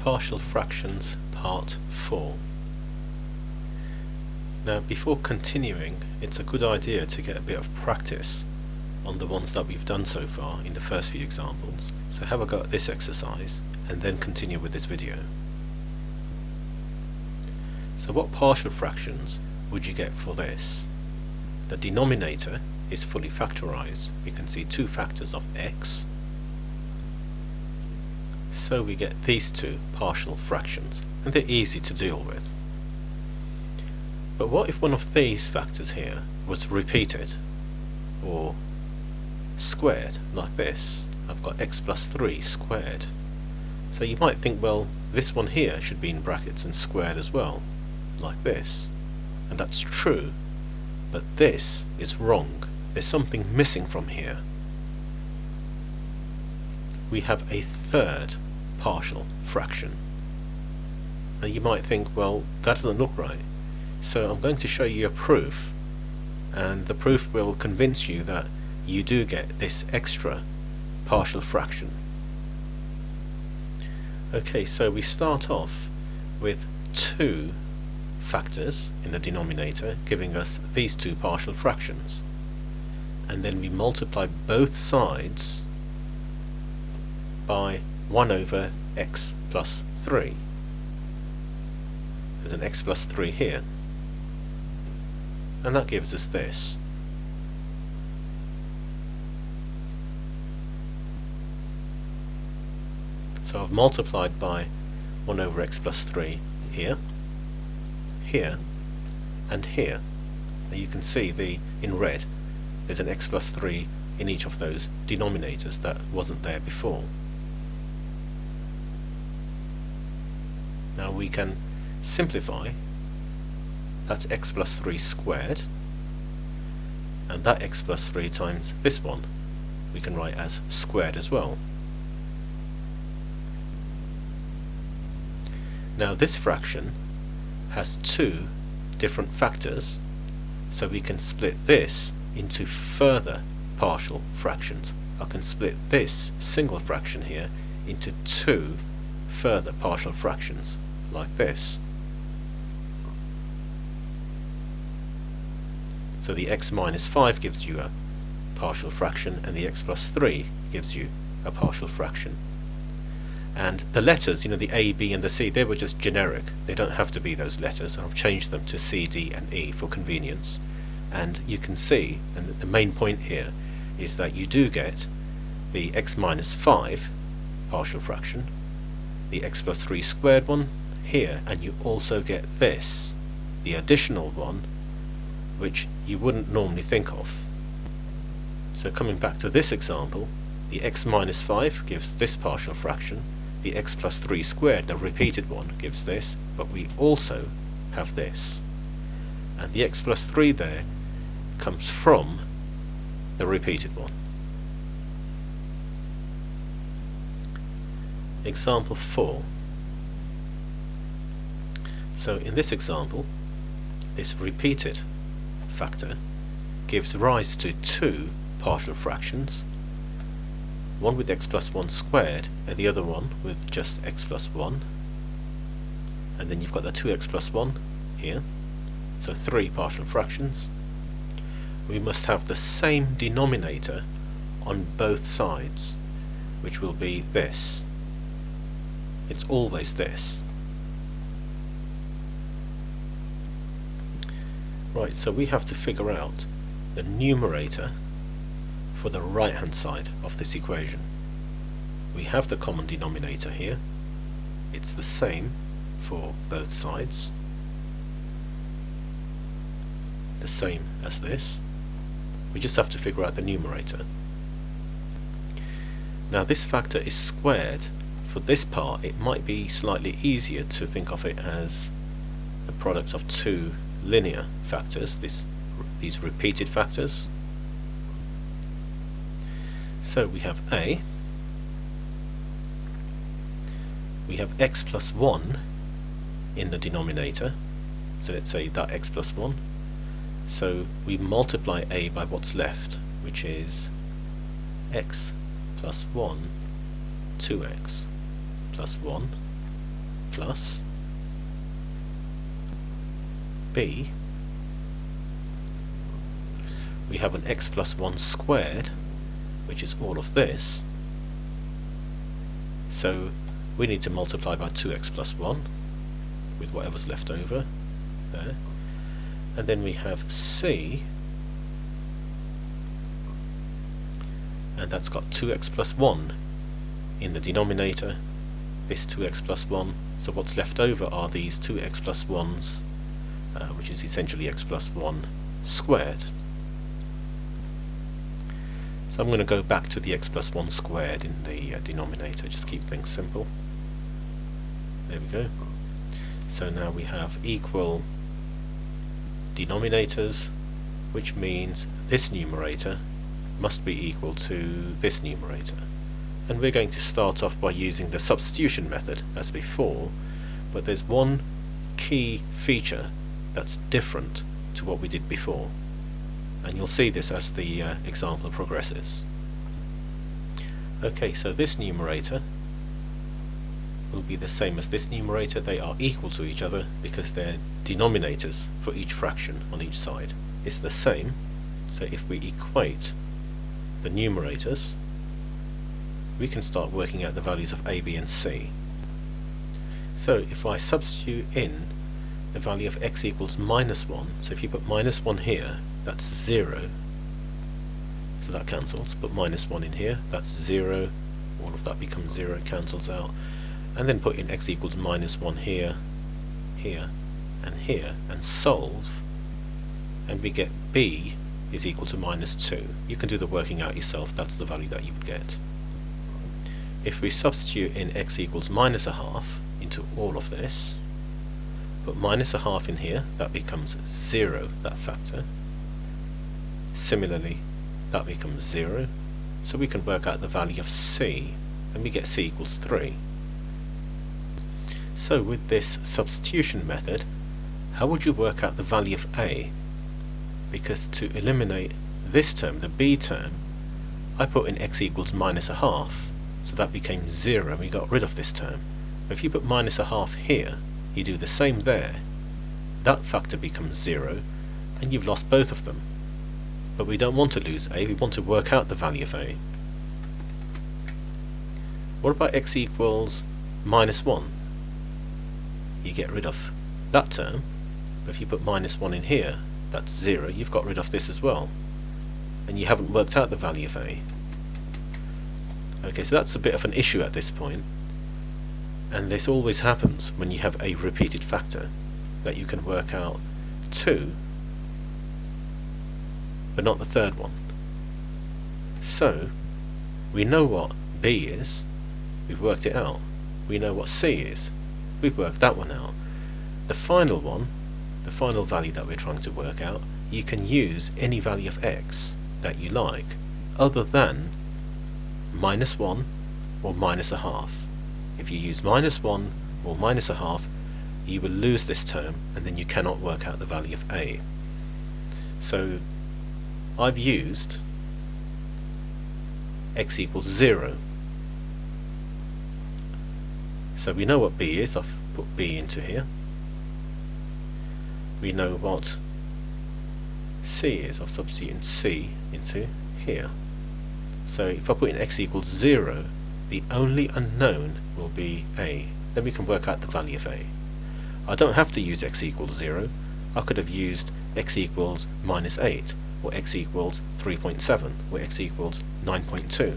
Partial fractions part 4. Now before continuing, it's a good idea to get a bit of practice on the ones that we've done so far in the first few examples. So have a go at this exercise and then continue with this video. So what partial fractions would you get for this? The denominator is fully factorized. We can see two factors of x. So we get these two partial fractions, and they're easy to deal with. But what if one of these factors here was repeated or squared like this? I've got x plus 3 squared. So you might think, well, this one here should be in brackets and squared as well, like this. And that's true, but this is wrong. There's something missing from here. We have a third partial fraction. And you might think, well, that doesn't look right. So I'm going to show you a proof, and the proof will convince you that you do get this extra partial fraction. Okay, so we start off with two factors in the denominator giving us these two partial fractions, and then we multiply both sides by 1 over x plus 3. There's an x plus 3 here, and that gives us this. So I've multiplied by 1 over x plus 3 here, here, and here. And you can see in red there's an x plus 3 in each of those denominators that wasn't there before. Now we can simplify. That's x plus 3 squared, and that x plus 3 times this one we can write as squared as well. Now this fraction has two different factors, so we can split this into further partial fractions. I can split this single fraction here into two further partial fractions, like this. So the x minus 5 gives you a partial fraction, and the x plus 3 gives you a partial fraction. And the letters, the A, B and the C, they were just generic. They don't have to be those letters. I've changed them to C, D and E for convenience. And you can see, and the main point here is that you do get the x minus 5 partial fraction, the x plus 3 squared one here, and you also get this, the additional one, which you wouldn't normally think of. So coming back to this example, the x minus 5 gives this partial fraction, the x plus 3 squared, the repeated one, gives this, but we also have this. And the x plus 3 there comes from the repeated one. Example 4. So in this example, this repeated factor gives rise to two partial fractions, one with x plus 1 squared and the other one with just x plus 1, and then you've got the 2x plus 1 here, so three partial fractions. We must have the same denominator on both sides, which will be this. It's always this. Right, so we have to figure out the numerator for the right hand side of this equation. We have the common denominator here. It's the same for both sides, the same as this. We just have to figure out the numerator. Now this factor is squared. For this part it might be slightly easier to think of it as the product of two linear factors, these repeated factors. So we have A, we have x plus 1 in the denominator, so let's say that x plus 1. So we multiply A by what's left, which is x plus 1, 2x plus 1, plus b, we have an x plus 1 squared, which is all of this, so we need to multiply by 2x plus 1 with whatever's left over there, and then we have c, and that's got 2x plus 1 in the denominator, this 2x plus 1, so what's left over are these 2x plus 1's, which is essentially x plus 1 squared. So I'm going to go back to the x plus 1 squared in the denominator, just keep things simple. There we go. So now we have equal denominators, which means this numerator must be equal to this numerator. And we're going to start off by using the substitution method as before, but there's one key feature that's different to what we did before, and you'll see this as the example progresses. Okay, so this numerator will be the same as this numerator. They are equal to each other because they're denominators for each fraction on each side. It's the same, so if we equate the numerators, we can start working out the values of a, b and c. So if I substitute in the value of x equals minus 1, so if you put minus 1 here, that's 0, so that cancels. Put minus 1 in here, that's 0, all of that becomes 0, cancels out, and then put in x equals minus 1 here, here, and solve, and we get b is equal to minus 2. You can do the working out yourself, that's the value that you would get. If we substitute in x equals minus a half into all of this, put minus a half in here, that becomes 0, that factor. Similarly, that becomes 0, so we can work out the value of c, and we get c equals 3. So with this substitution method, how would you work out the value of a? Because to eliminate this term, the b term, I put in x equals minus a half, so that became 0 and we got rid of this term. But if you put minus a half here, you do the same there, that factor becomes 0 and you've lost both of them. But we don't want to lose a, we want to work out the value of a. What about x equals minus 1? You get rid of that term, but if you put minus 1 in here, that's 0, you've got rid of this as well, and you haven't worked out the value of a. Okay, so that's a bit of an issue at this point, and this always happens when you have a repeated factor, that you can work out 2 but not the third one. So we know what b is, we've worked it out. We know what c is, we've worked that one out. The final one, the final value that we're trying to work out, you can use any value of x that you like other than minus 1 or minus a half. If you use minus 1 or minus a half, you will lose this term and then you cannot work out the value of a. So I've used x equals 0. So we know what b is, I've put b into here. We know what c is, I've substituted c into here. So if I put in x equals 0, the only unknown will be a. Then we can work out the value of a. I don't have to use x equals 0. I could have used x equals minus 8, or x equals 3.7, or x equals 9.2.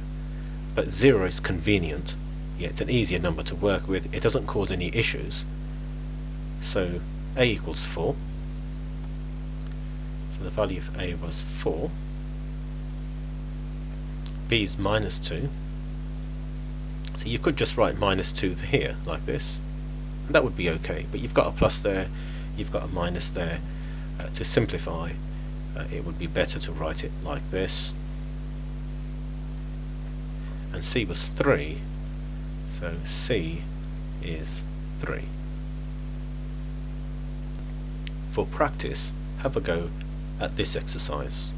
But 0 is convenient. Yeah, it's an easier number to work with. It doesn't cause any issues. So a equals 4. So the value of a was 4. b is minus 2. So you could just write minus 2 here, like this. And that would be okay. But you've got a plus there, you've got a minus there. To simplify, it would be better to write it like this. And c was 3. So c is 3. For practice, have a go at this exercise.